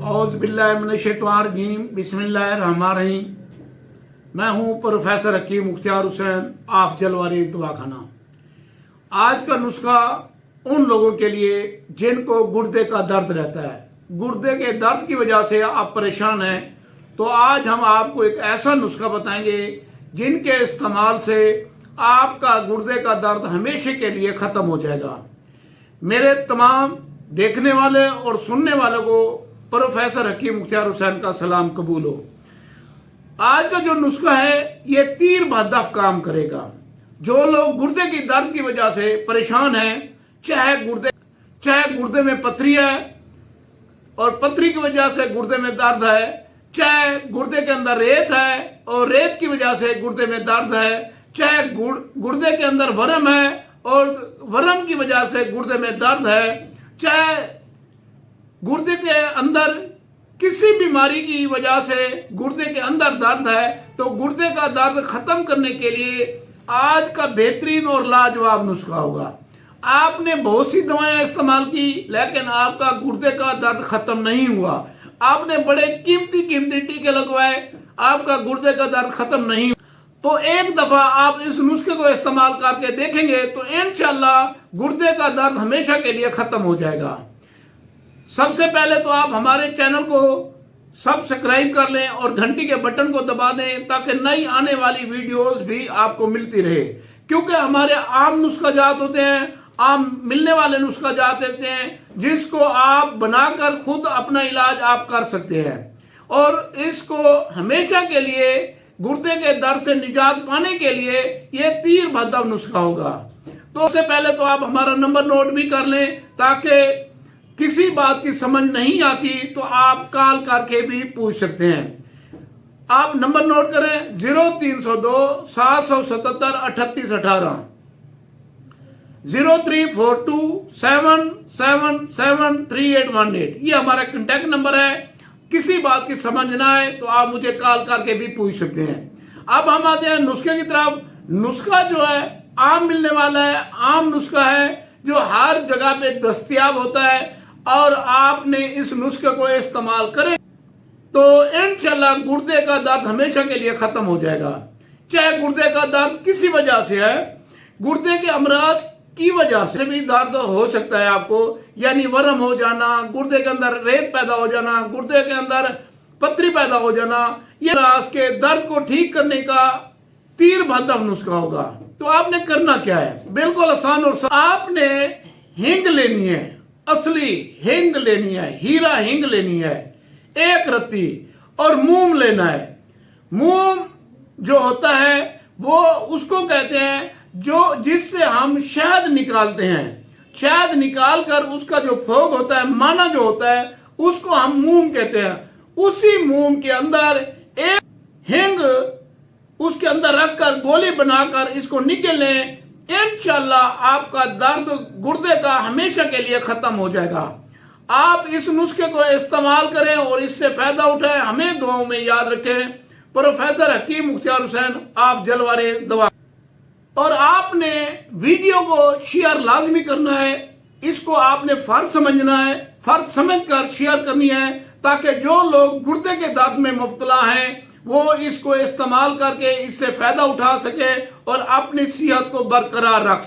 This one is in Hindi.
औज़ुबिल्लाहिमिनश्शैतानिर्रजीम बिस्मिल्लाहिर्रहमानिर्रहीम। मैं हूं प्रोफेसर हकीम मुख्तियार हुसैन आफजल वारिस दवाखाना। आज का नुस्खा उन लोगों के लिए जिनको गुर्दे का दर्द रहता है, गुर्दे के दर्द की वजह से आप परेशान हैं, तो आज हम आपको एक ऐसा नुस्खा बताएंगे जिनके इस्तेमाल से आपका गुर्दे का दर्द हमेशा के लिए खत्म हो जाएगा। मेरे तमाम देखने वाले और सुनने वालों को प्रोफेसर हकीम मुख्तियार हुसैन का सलाम कबूल हो। आज का जो नुस्खा है ये तीर बहदफ काम करेगा। जो लोग गुर्दे की दर्द की वजह से परेशान हैं, चाहे गुर्दे में पथरी है और पथरी की वजह से गुर्दे में दर्द है, चाहे गुर्दे के अंदर रेत है और रेत की वजह से गुर्दे में दर्द है, चाहे गुर्दे के अंदर वरम है और वरम की वजह से गुर्दे में दर्द है, चाहे गुर्दे के अंदर किसी बीमारी की वजह से गुर्दे के अंदर दर्द है, तो गुर्दे का दर्द खत्म करने के लिए आज का बेहतरीन और लाजवाब नुस्खा होगा। आपने बहुत सी दवाएं इस्तेमाल की लेकिन आपका गुर्दे का दर्द खत्म नहीं हुआ। आपने बड़े कीमती टीके लगवाए, आपका गुर्दे का दर्द खत्म नहीं हुआ। तो एक दफा आप इस नुस्खे को इस्तेमाल करके देखेंगे तो इंशाल्लाह गुर्दे का दर्द हमेशा के लिए खत्म हो जाएगा। सबसे पहले तो आप हमारे चैनल को सब्सक्राइब कर लें और घंटी के बटन को दबा दें ताकि नई आने वाली वीडियोस भी आपको मिलती रहे, क्योंकि हमारे आम नुस्खा जात होते हैं, आम मिलने वाले नुस्खा जात होते हैं जिसको आप बनाकर खुद अपना इलाज आप कर सकते हैं और इसको हमेशा के लिए गुर्दे के दर्द से निजात पाने के लिए ये तीर बहदफ नुस्खा होगा। तो सबसे पहले तो आप हमारा नंबर नोट भी कर लें ताकि किसी बात की समझ नहीं आती तो आप कॉल करके भी पूछ सकते हैं। आप नंबर नोट करें 0302 777 3818, 0342 777 3818। ये हमारा कांटेक्ट नंबर है। किसी बात की समझ ना आए तो आप मुझे कॉल करके भी पूछ सकते हैं। अब हम आते हैं नुस्खे की तरफ। नुस्खा जो है आम मिलने वाला है, आम नुस्खा है जो हर जगह पे दस्तयाब होता है और आपने इस नुस्खे को इस्तेमाल करें तो इंशाल्लाह गुर्दे का दर्द हमेशा के लिए खत्म हो जाएगा। चाहे गुर्दे का दर्द किसी वजह से है, गुर्दे के अमराज की वजह से भी दर्द हो सकता है आपको, यानी वरम हो जाना, गुर्दे के अंदर रेत पैदा हो जाना, गुर्दे के अंदर पथरी पैदा हो जाना, ये रास के दर्द को ठीक करने का तीर बहदफ नुस्खा होगा। तो आपने करना क्या है, बिल्कुल आसान और आपने हींग लेनी है, असली हींग लेनी है, हीरा हींग लेनी है 1 रत्ती, और मूंग लेना है। मूंग जो होता है वो उसको कहते हैं जो जिससे हम शहद निकालते हैं। शहद निकाल कर उसका जो फोग होता है, माना जो होता है, उसको हम मूंग कहते हैं। उसी मूंग के अंदर एक हींग उसके अंदर रखकर गोली बनाकर इसको निकल लें, इंशाल्लाह आपका दर्द गुर्दे का हमेशा के लिए खत्म हो जाएगा। आप इस नुस्खे को इस्तेमाल करें और इससे फायदा उठाएं। हमें दुआओं में याद रखें। प्रोफेसर हकीम मुख्तियार हुसैन आफजल वारिस दवा। और आपने वीडियो को शेयर लाजमी करना है। इसको आपने फर्ज समझना है, फर्ज समझकर शेयर करनी है ताकि जो लोग गुर्दे के दर्द में मुब्तला हैं वो इसको इस्तेमाल करके इससे फायदा उठा सके और अपनी सेहत को बरकरार रख सके।